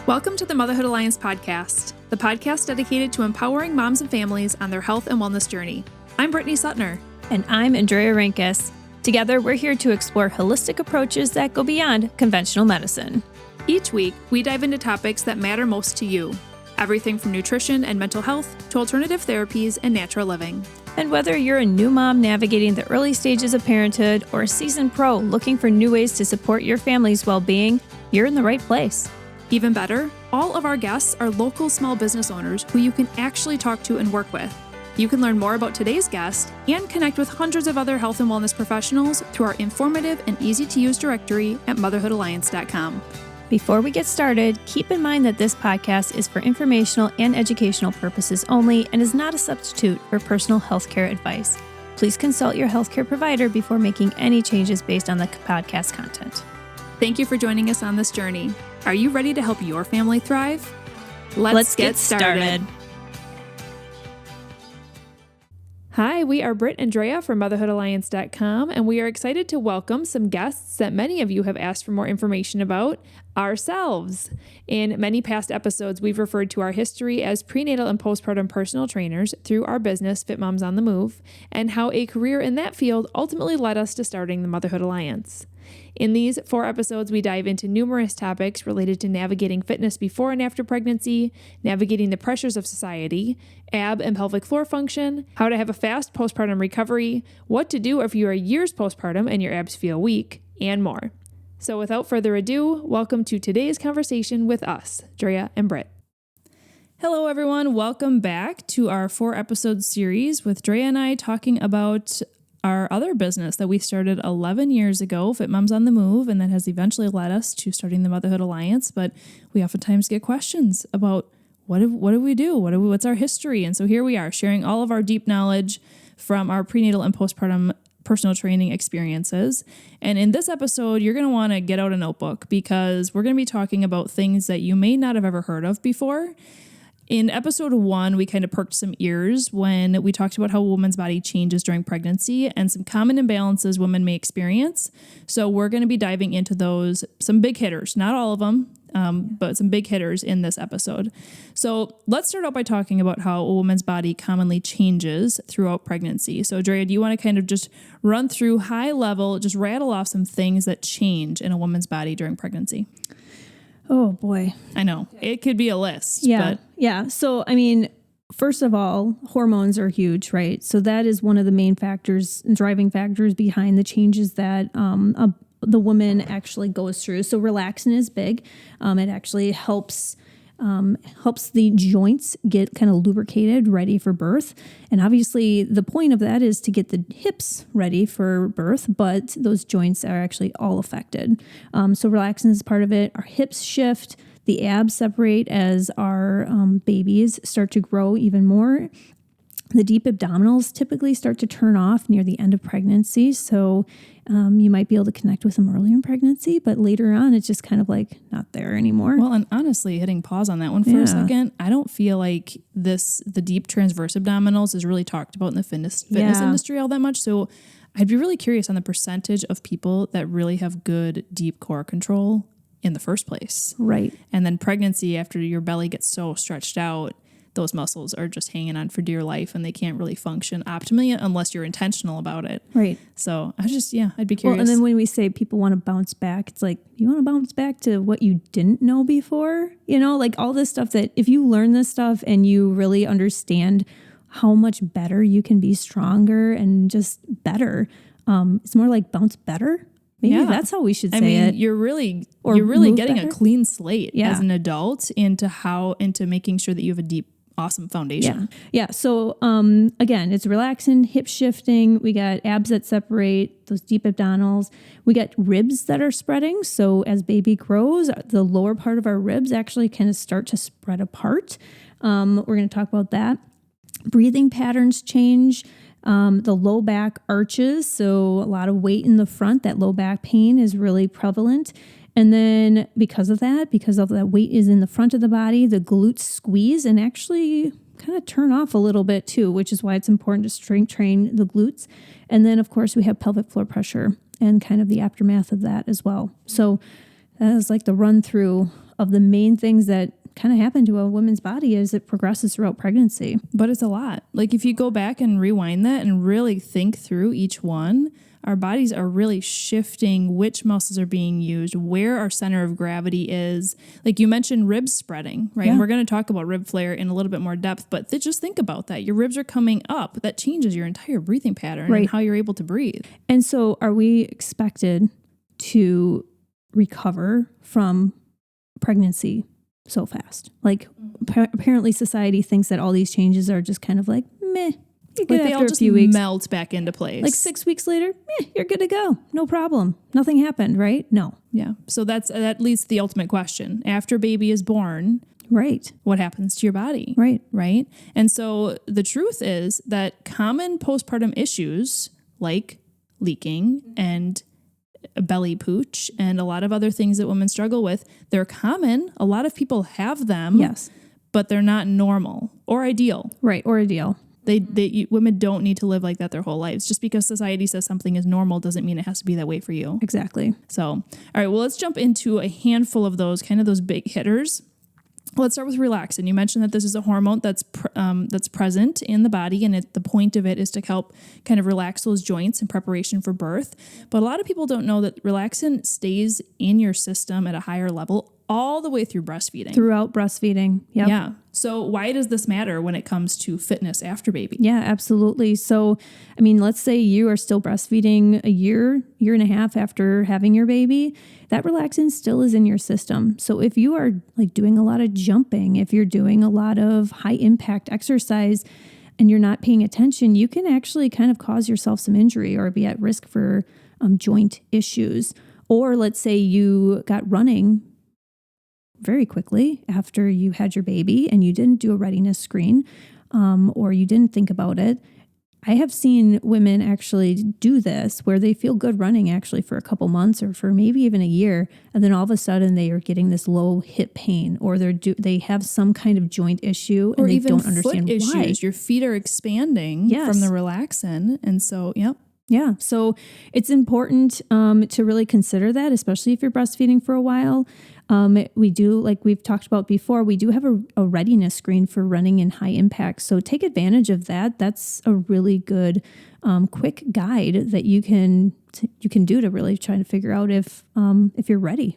Welcome to the Motherhood Alliance podcast, the podcast dedicated to empowering moms and families on their health and wellness journey. I'm Brittany Suttner. And I'm Drea Brit. Together, we're here to explore holistic approaches that go beyond conventional medicine. Each week, we dive into topics that matter most to you. Everything from nutrition and mental health to alternative therapies and natural living. And whether you're a new mom navigating the early stages of parenthood or a seasoned pro looking for new ways to support your family's well-being, you're in the right place. Even better, all of our guests are local small business owners who you can actually talk to and work with. You can learn more about today's guest and connect with hundreds of other health and wellness professionals through our informative and easy-to-use directory at motherhoodalliance.com. Before we get started, keep in mind that this podcast is for informational and educational purposes only and is not a substitute for personal healthcare advice. Please consult your healthcare provider before making any changes based on the podcast content. Thank you for joining us on this journey. Are you ready to help your family thrive? Let's get started. Hi, we are Britt and Drea from motherhoodalliance.com, and we are excited to welcome some guests that many of you have asked for more information about, ourselves. In many past episodes, we've referred to our history as prenatal and postpartum personal trainers through our business, Fit Moms on the Move, and how a career in that field ultimately led us to starting the Motherhood Alliance. In these 4 episodes, we dive into numerous topics related to navigating fitness before and after pregnancy, navigating the pressures of society, ab and pelvic floor function, how to have a fast postpartum recovery, what to do if you are years postpartum and your abs feel weak, and more. So without further ado, welcome to today's conversation with us, Drea and Britt. Hello, everyone. Welcome back to our 4-episode series with Drea and I talking about our other business that we started 11 years ago, Fit Moms on the Move, and that has eventually led us to starting the Motherhood Alliance. But we oftentimes get questions about what do we do? What's our history? And so here we are sharing all of our deep knowledge from our prenatal and postpartum personal training experiences. And in this episode, you're going to want to get out a notebook because we're going to be talking about things that you may not have ever heard of before. In episode 1, we kind of perked some ears when we talked about how a woman's body changes during pregnancy and some common imbalances women may experience. So we're going to be diving into those, some big hitters, not all of them, but some big hitters in this episode. So let's start out by talking about how a woman's body commonly changes throughout pregnancy. So Drea, do you want to kind of just run through high level, just rattle off some things that change in a woman's body during pregnancy? Oh, boy. I know. It could be a list. Yeah. So, I mean, first of all, hormones are huge, right? So that is one of the main factors and driving factors behind the changes that the woman actually goes through. So Relaxin is big. It actually helps the joints get kind of lubricated, ready for birth. And obviously the point of that is to get the hips ready for birth, but those joints are actually all affected. So Relaxin is part of it. Our hips shift, the abs separate as our babies start to grow even more. The deep abdominals typically start to turn off near the end of pregnancy. So you might be able to connect with them earlier in pregnancy, but later on, it's just kind of like not there anymore. Well, and honestly, hitting pause on that one for a second, I don't feel like the deep transverse abdominals is really talked about in the fitness industry all that much. So I'd be really curious on the percentage of people that really have good deep core control in the first place. Right. And then pregnancy, after your belly gets so stretched out, those muscles are just hanging on for dear life and they can't really function optimally unless you're intentional about it. Right. So I'd be curious. Well, and then when we say people want to bounce back, it's like, you want to bounce back to what you didn't know before? You know, like all this stuff that if you learn this stuff and you really understand how much better you can be stronger and just better, it's more like bounce better. Maybe that's how we should say it. You're really getting better. A clean slate as an adult into making sure that you have a deep, awesome foundation. Yeah. So, again, it's relaxing, hip shifting. We got abs that separate, those deep abdominals. We got ribs that are spreading. So as baby grows, the lower part of our ribs actually kind of start to spread apart. We're going to talk about that. Breathing patterns change. The low back arches. So a lot of weight in the front, that low back pain is really prevalent. And then because of that weight is in the front of the body, the glutes squeeze and actually kind of turn off a little bit too, which is why it's important to strength train the glutes. And then of course we have pelvic floor pressure and kind of the aftermath of that as well. So that is like the run through of the main things that kind of happen to a woman's body as it progresses throughout pregnancy. But it's a lot. Like if you go back and rewind that and really think through each one, our bodies are really shifting which muscles are being used, where our center of gravity is. Like you mentioned ribs spreading, right? Yeah. And we're going to talk about rib flare in a little bit more depth, but just think about that. Your ribs are coming up. That changes your entire breathing pattern and how you're able to breathe. And so are we expected to recover from pregnancy so fast? Like apparently society thinks that all these changes are just kind of like, meh. You're good like they after all a just few weeks. melt back into place. Like 6 weeks later, you're good to go. No problem. Nothing happened, right? No. Yeah. So that leads to the ultimate question. After baby is born, right, what happens to your body? Right. Right. And so the truth is that common postpartum issues like leaking and belly pooch and a lot of other things that women struggle with, they're common. A lot of people have them. Yes. But they're not normal or ideal. Right. Or ideal. Women don't need to live like that their whole lives. Just because society says something is normal doesn't mean it has to be that way for you. Exactly. So, all right, well, let's jump into a handful of those big hitters. Let's start with Relaxin. You mentioned that this is a hormone that's present in the body, and the point of it is to help kind of relax those joints in preparation for birth. But a lot of people don't know that Relaxin stays in your system at a higher level all the way through breastfeeding. Throughout breastfeeding. Yep. Yeah. So why does this matter when it comes to fitness after baby? Yeah, absolutely. So, I mean, let's say you are still breastfeeding a year and a half after having your baby, that Relaxin still is in your system. So if you are like doing a lot of jumping, if you're doing a lot of high impact exercise and you're not paying attention, you can actually kind of cause yourself some injury or be at risk for joint issues. Or let's say you got running very quickly after you had your baby and you didn't do a readiness screen or you didn't think about it. I have seen women actually do this where they feel good running actually for a couple months or for maybe even a year. And then all of a sudden they are getting this low hip pain or they have some kind of joint issue and or they even don't understand foot why. issues. Your feet are expanding from the Relaxin. And so, yep. Yeah. So it's important to really consider that, especially if you're breastfeeding for a while. We do, like we've talked about before, we do have a readiness screen for running in high impact. So take advantage of that. That's a really good quick guide that you can do to really try to figure out if you're ready.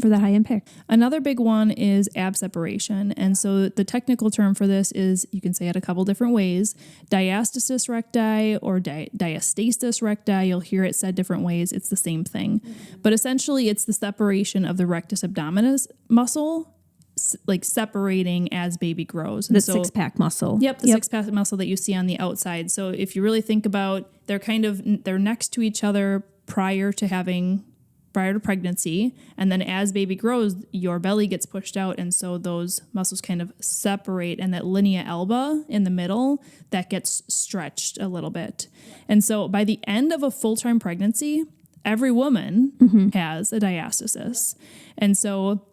For the high impact. Another big one is ab separation. And so the technical term for this is, you can say it a couple different ways, diastasis recti or diastasis recti. You'll hear it said different ways. It's the same thing. But essentially it's the separation of the rectus abdominis muscle, like separating as baby grows. And the six-pack muscle. Yep, the six-pack muscle that you see on the outside. So if you really think about, they're next to each other prior to pregnancy, and then as baby grows, your belly gets pushed out, and so those muscles kind of separate, and that linea alba in the middle, that gets stretched a little bit. And so by the end of a full-term pregnancy, every woman has a diastasis. And so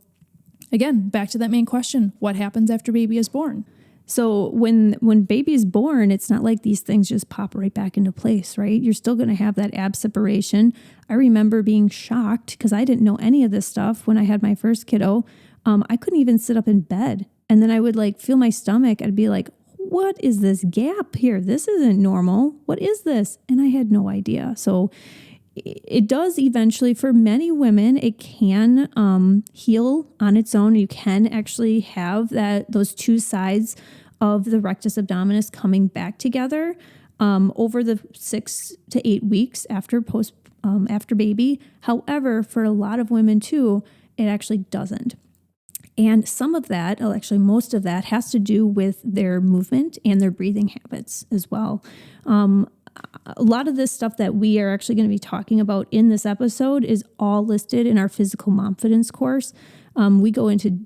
again, back to that main question, what happens after baby is born? So when baby is born, it's not like these things just pop right back into place, right? You're still going to have that ab separation. I remember being shocked because I didn't know any of this stuff when I had my first kiddo. I couldn't even sit up in bed. And then I would like feel my stomach. I'd be like, what is this gap here? This isn't normal. What is this? And I had no idea. So it does eventually, for many women, it can heal on its own. You can actually have those two sides of the rectus abdominis coming back together over the 6 to 8 weeks after baby. However, for a lot of women too, it actually doesn't. And some of that, actually most of that, has to do with their movement and their breathing habits as well. A lot of this stuff that we are actually going to be talking about in this episode is all listed in our physical confidence course. We go into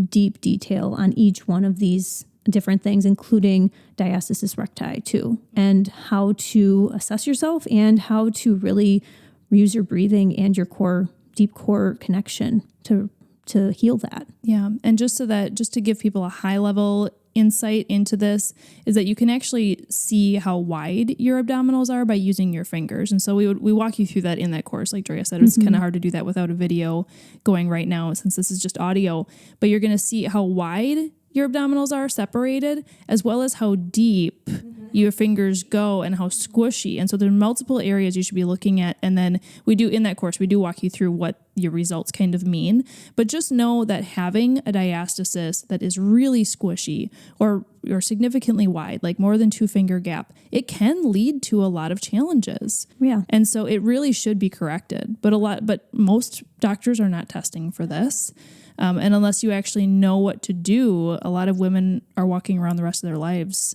deep detail on each one of these different things, including diastasis recti too, and how to assess yourself and how to really use your breathing and your deep core connection to to heal that. Yeah. And just to give people a high level insight into this is that you can actually see how wide your abdominals are by using your fingers. And so we walk you through that in that course. Like Drea said, it's kind of hard to do that without a video going right now since this is just audio, but you're going to see how wide your abdominals are separated, as well as how deep your fingers go and how squishy. And so there are multiple areas you should be looking at. And then in that course, we do walk you through what your results kind of mean. But just know that having a diastasis that is really squishy or significantly wide, like more than 2 finger gap, it can lead to a lot of challenges. Yeah. And so it really should be corrected. But most doctors are not testing for this. And unless you actually know what to do, a lot of women are walking around the rest of their lives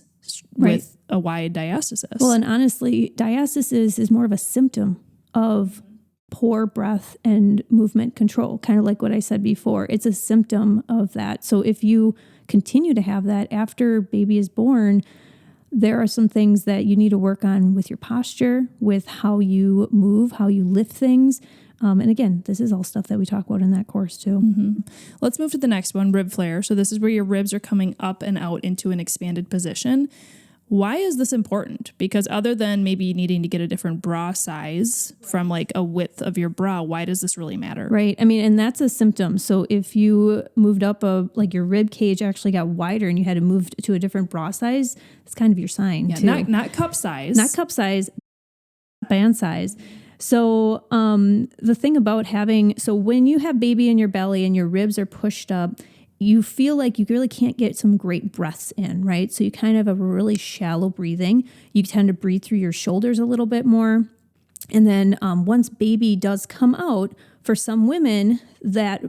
with a wide diastasis. Well, and honestly, diastasis is more of a symptom of poor breath and movement control, kind of like what I said before. It's a symptom of that. So if you continue to have that after baby is born, there are some things that you need to work on with your posture, with how you move, how you lift things. And again, this is all stuff that we talk about in that course too. Mm-hmm. Let's move to the next one, rib flare. So this is where your ribs are coming up and out into an expanded position. Why is this important? Because other than maybe needing to get a different bra size from like a width of your bra, why does this really matter? Right. I mean, and that's a symptom. So if you moved up like your rib cage actually got wider and you had to move to a different bra size, it's kind of your sign too. Not cup size. Not cup size, band size. So the thing about when you have baby in your belly and your ribs are pushed up, you feel like you really can't get some great breaths in, right? So you kind of have a really shallow breathing. You tend to breathe through your shoulders a little bit more. And then once baby does come out, for some women, that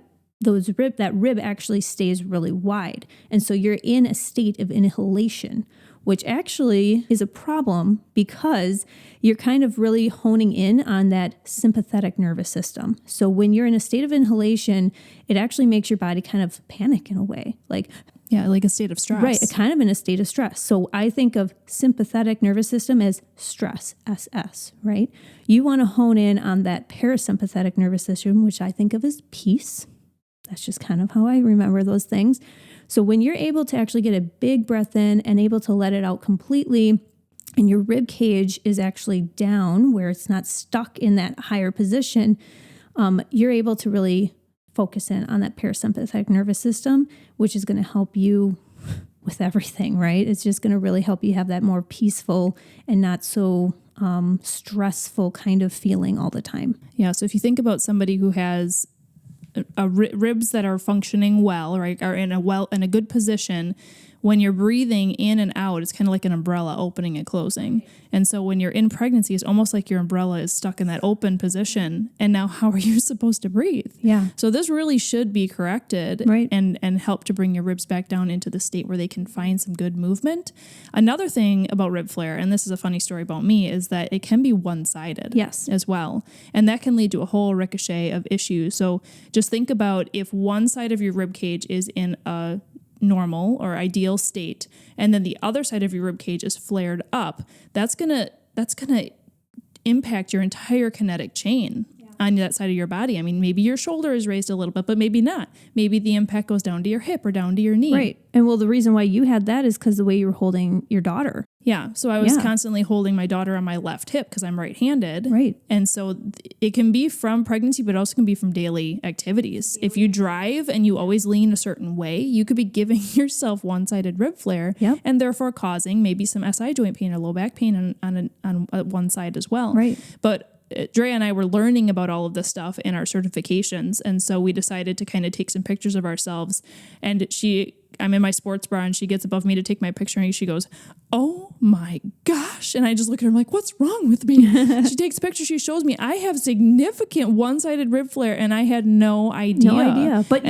rib actually stays really wide. And so you're in a state of inhalation, which actually is a problem because you're kind of really honing in on that sympathetic nervous system. So when you're in a state of inhalation, it actually makes your body kind of panic in a way. Like a state of stress. Right, kind of in a state of stress. So I think of sympathetic nervous system as stress, SS, right? You want to hone in on that parasympathetic nervous system, which I think of as peace. That's just kind of how I remember those things. So when you're able to actually get a big breath in and able to let it out completely, and your rib cage is actually down where it's not stuck in that higher position, you're able to really focus in on that parasympathetic nervous system, which is going to help you with everything, right? It's just going to really help you have that more peaceful and not so stressful kind of feeling all the time. Yeah. So if you think about somebody who has ribs that are functioning well, right, are in a good position, when you're breathing in and out, it's kind of like an umbrella opening and closing. And so when you're in pregnancy, it's almost like your umbrella is stuck in that open position. And now how are you supposed to breathe? Yeah. So this really should be corrected, right, and help to bring your ribs back down into the state where they can find some good movement. Another thing about rib flare, and this is a funny story about me, is that it can be one-sided as well. And that can lead to a whole ricochet of issues. So just think about if one side of your rib cage is in a normal or ideal state, and then the other side of your rib cage is flared up, that's gonna impact your entire kinetic chain on that side of your body. I mean, maybe your shoulder is raised a little bit, but maybe not. Maybe the impact goes down to your hip or down to your knee. Right. And well, the reason why you had that is because the way you were holding your daughter. Yeah. So I was constantly holding my daughter on my left hip because I'm right-handed. Right. And so it can be from pregnancy, but also can be from daily activities. If you drive and you always lean a certain way, you could be giving yourself one-sided rib flare, and therefore causing maybe some SI joint pain or low back pain on one side as well. Right. But Drea and I were learning about all of this stuff in our certifications. And so we decided to kind of take some pictures of ourselves. And I'm in my sports bra and she gets above me to take my picture and she goes, "Oh my gosh." And I just look at her, I'm like, "What's wrong with me?" She takes pictures. She shows me I have significant one-sided rib flare and I had no idea. But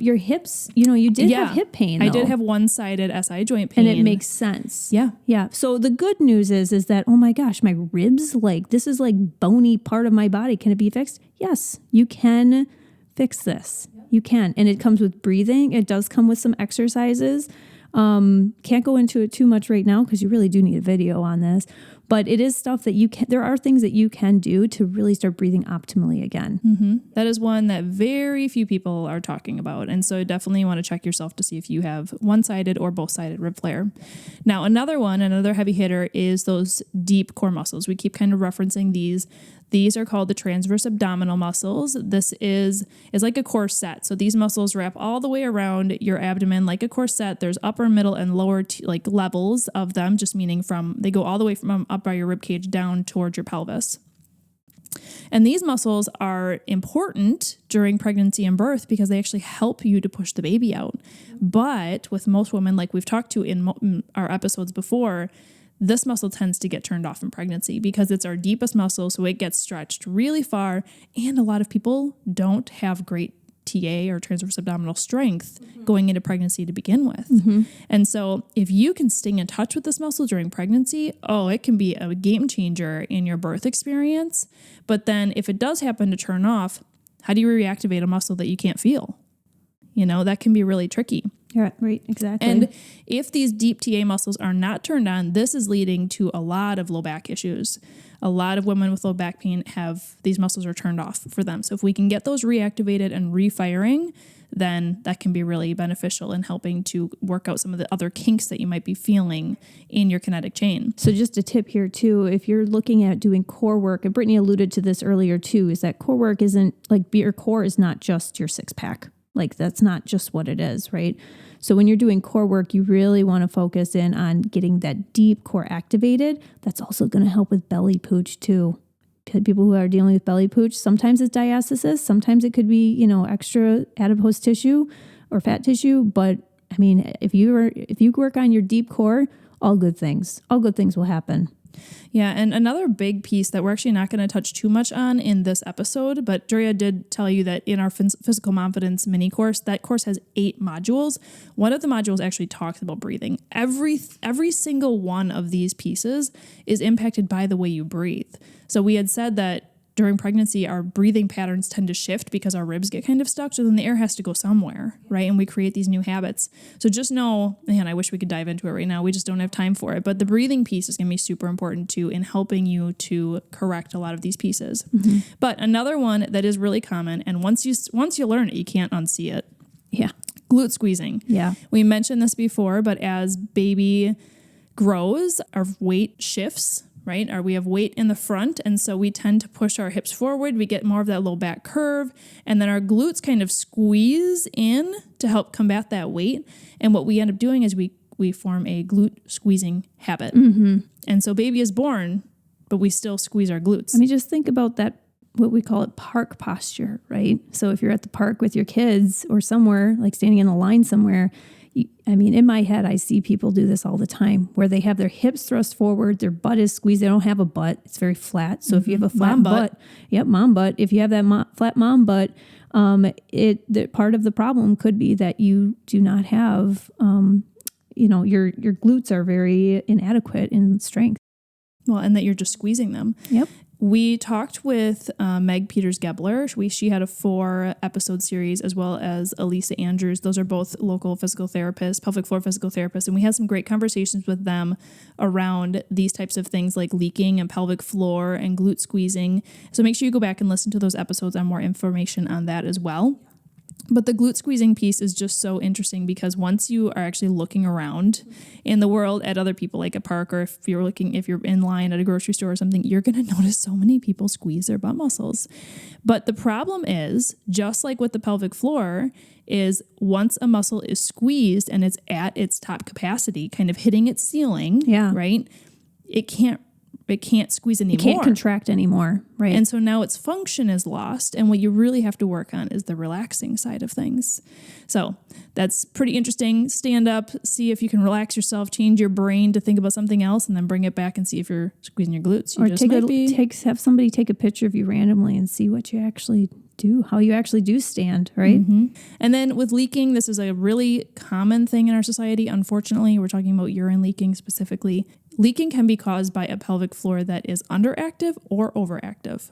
your hips, you did have hip pain. I did have one-sided SI joint pain. And it makes sense. Yeah. Yeah. So the good news is that, oh my gosh, my ribs, this is like bony part of my body. Can it be fixed? Yes, you can fix this. You can. And it comes with breathing. It does come with some exercises. Can't go into it too much right now because you really do need a video on this. But it is stuff that there are things that you can do to really start breathing optimally again. Mm-hmm. That is one that very few people are talking about. And so definitely want to check yourself to see if you have one-sided or both-sided rib flare. Now, another heavy hitter is those deep core muscles. We keep kind of referencing these. These are called the transverse abdominal muscles. This is like a corset. So these muscles wrap all the way around your abdomen like a corset. There's upper, middle, and lower like levels of them, just meaning they go all the way from up by your rib cage down towards your pelvis. And these muscles are important during pregnancy and birth because they actually help you to push the baby out. But with most women, like we've talked to in our episodes before, this muscle tends to get turned off in pregnancy because it's our deepest muscle, so it gets stretched really far, and a lot of people don't have great TA or transverse abdominal strength going into pregnancy to begin with. And so if you can stay in touch with this muscle during pregnancy, it can be a game changer in your birth experience. But then if it does happen to turn off, how do you reactivate a muscle that you can't feel? That can be really tricky. Yeah, right, exactly. And if these deep TA muscles are not turned on, this is leading to a lot of low back issues. A lot of women with low back pain these muscles are turned off for them. So if we can get those reactivated and refiring, then that can be really beneficial in helping to work out some of the other kinks that you might be feeling in your kinetic chain. So just a tip here too, if you're looking at doing core work, and Brittany alluded to this earlier too, is that core work isn't like your core is not just your six pack. Like that's not just what it is, right? So when you're doing core work, you really want to focus in on getting that deep core activated. That's also going to help with belly pooch too. People who are dealing with belly pooch, sometimes it's diastasis, sometimes it could be, extra adipose tissue or fat tissue. But I mean, if you work on your deep core, all good things will happen. Yeah, and another big piece that we're actually not going to touch too much on in this episode, but Drea did tell you that in our Physical Confidence mini course, that course has 8 modules. One of the modules actually talks about breathing. Every single one of these pieces is impacted by the way you breathe. So we had said that during pregnancy, our breathing patterns tend to shift because our ribs get kind of stuck. So then the air has to go somewhere, right? And we create these new habits. So just know, man, I wish we could dive into it right now. We just don't have time for it. But the breathing piece is going to be super important too in helping you to correct a lot of these pieces. But another one that is really common, and once you learn it, you can't unsee it. Yeah. Glute squeezing. Yeah. We mentioned this before, but as baby grows, our weight shifts, right? Or we have weight in the front, and so we tend to push our hips forward. We get more of that low back curve, and then our glutes kind of squeeze in to help combat that weight. And what we end up doing is we form a glute squeezing habit. And so baby is born, but we still squeeze our glutes. I mean, just think about that, what we call it park posture, right? So if you're at the park with your kids or somewhere, like standing in a line somewhere, in my head, I see people do this all the time where they have their hips thrust forward, their butt is squeezed. They don't have a butt. It's very flat. So if you have a flat butt. Yep, mom butt. If you have that flat mom butt, the part of the problem could be that you do not have, your glutes are very inadequate in strength. Well, and that you're just squeezing them. Yep. We talked with Meg Peters-Gebler. She had a 4-episode series, as well as Elisa Andrews. Those are both local physical therapists, pelvic floor physical therapists. And we had some great conversations with them around these types of things like leaking and pelvic floor and glute squeezing. So make sure you go back and listen to those episodes on more information on that as well. But the glute squeezing piece is just so interesting because once you are actually looking around in the world at other people, like a park, or if you're in line at a grocery store or something, you're going to notice so many people squeeze their butt muscles. But the problem is, just like with the pelvic floor, is once a muscle is squeezed and it's at its top capacity, kind of hitting its ceiling, right? It can't squeeze anymore. It can't contract anymore, right? And so now its function is lost. And what you really have to work on is the relaxing side of things. So that's pretty interesting. Stand up, see if you can relax yourself, change your brain to think about something else, and then bring it back and see if you're squeezing your glutes. Have somebody take a picture of you randomly and see what you actually do, how you actually do stand, right? And then with leaking, this is a really common thing in our society. Unfortunately, we're talking about urine leaking specifically. Leaking can be caused by a pelvic floor that is underactive or overactive.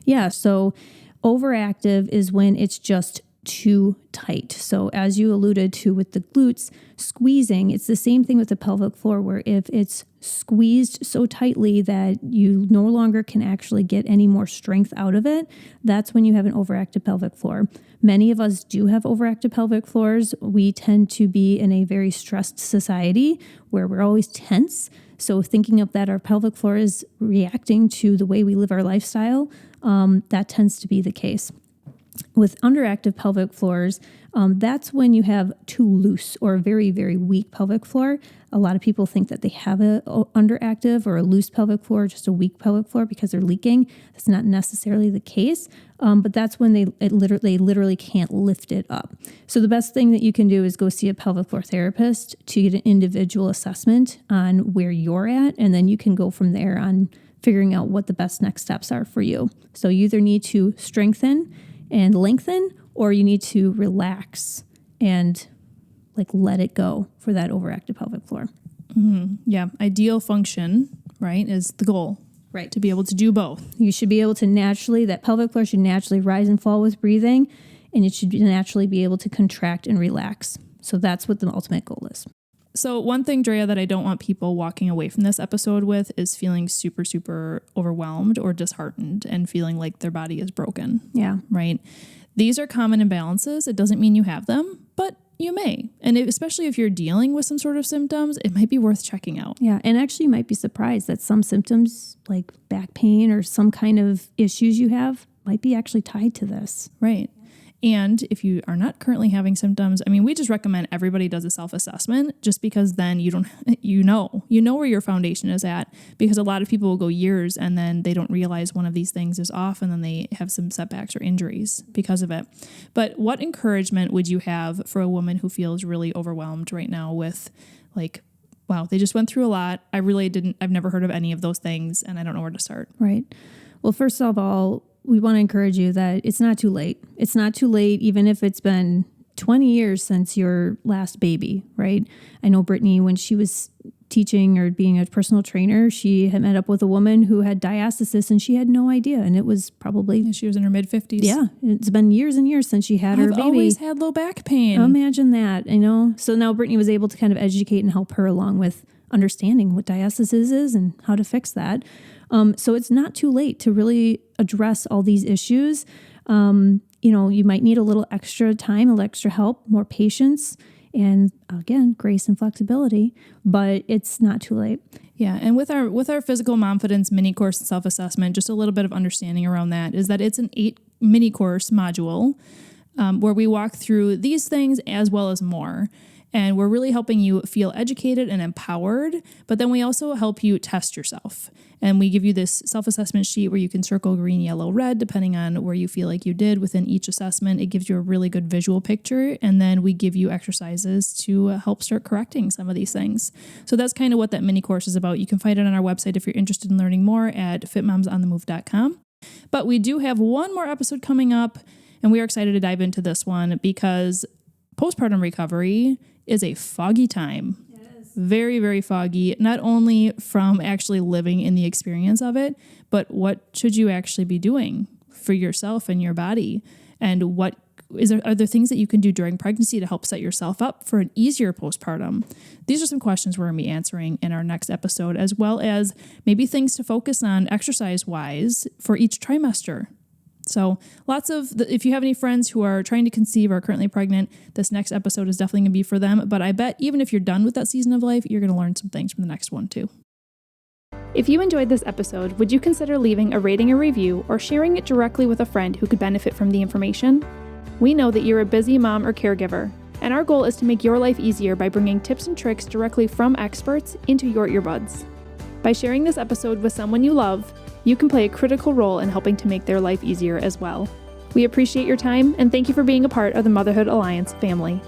Yeah, so overactive is when it's just too tight. So as you alluded to with the glutes, squeezing, it's the same thing with the pelvic floor, where if it's squeezed so tightly that you no longer can actually get any more strength out of it, that's when you have an overactive pelvic floor. Many of us do have overactive pelvic floors. We tend to be in a very stressed society where we're always tense. So thinking of that, our pelvic floor is reacting to the way we live our lifestyle, that tends to be the case. With underactive pelvic floors, that's when you have too loose or a very, very weak pelvic floor. A lot of people think that they have a underactive or a loose pelvic floor, just a weak pelvic floor because they're leaking. That's not necessarily the case, but that's when they literally can't lift it up. So the best thing that you can do is go see a pelvic floor therapist to get an individual assessment on where you're at, and then you can go from there on figuring out what the best next steps are for you. So you either need to strengthen and lengthen, or you need to relax and let it go for that overactive pelvic floor. Mm-hmm. Yeah. Ideal function, right, is the goal. Right. To be able to do both. You should be able to that pelvic floor should naturally rise and fall with breathing, and it should naturally be able to contract and relax. So that's what the ultimate goal is. So one thing, Drea, that I don't want people walking away from this episode with is feeling super, super overwhelmed or disheartened and feeling like their body is broken. Yeah. Right? These are common imbalances. It doesn't mean you have them, but you may. And especially if you're dealing with some sort of symptoms, it might be worth checking out. Yeah. And actually you might be surprised that some symptoms like back pain or some kind of issues you have might be actually tied to this. Right. And if you are not currently having symptoms, we just recommend everybody does a self-assessment, just because then you know where your foundation is at, because a lot of people will go years and then they don't realize one of these things is off, and then they have some setbacks or injuries because of it. But what encouragement would you have for a woman who feels really overwhelmed right now with wow, they just went through a lot. I've never heard of any of those things and I don't know where to start. Right. Well, first of all, we want to encourage you that it's not too late. It's not too late, even if it's been 20 years since your last baby, right? I know Brittany, when she was teaching or being a personal trainer, she had met up with a woman who had diastasis and she had no idea. And it was probably... She was in her mid-50s. Yeah. It's been years and years since she had her baby. I've always had low back pain. Imagine that, So now Brittany was able to kind of educate and help her along with understanding what diastasis is and how to fix that. So it's not too late to really address all these issues. You might need a little extra time, a little extra help, more patience, and again, grace and flexibility, but it's not too late. Yeah. And with our physical confidence mini course and self-assessment, just a little bit of understanding around that is that it's an 8 mini course module where we walk through these things as well as more. And we're really helping you feel educated and empowered, but then we also help you test yourself. And we give you this self-assessment sheet where you can circle green, yellow, red, depending on where you feel like you did within each assessment. It gives you a really good visual picture. And then we give you exercises to help start correcting some of these things. So that's kind of what that mini course is about. You can find it on our website if you're interested in learning more at fitmomsonthemove.com. But we do have one more episode coming up, and we are excited to dive into this one because postpartum recovery is a foggy time. Yes. Very, very foggy, not only from actually living in the experience of it, but what should you actually be doing for yourself and your body? And are there things that you can do during pregnancy to help set yourself up for an easier postpartum? These are some questions we're going to be answering in our next episode, as well as maybe things to focus on exercise-wise for each trimester. So if you have any friends who are trying to conceive or are currently pregnant, this next episode is definitely going to be for them. But I bet even if you're done with that season of life, you're going to learn some things from the next one too. If you enjoyed this episode, would you consider leaving a rating or review or sharing it directly with a friend who could benefit from the information? We know that you're a busy mom or caregiver, and our goal is to make your life easier by bringing tips and tricks directly from experts into your earbuds. By sharing this episode with someone you love, you can play a critical role in helping to make their life easier as well. We appreciate your time and thank you for being a part of the Motherhood Alliance family.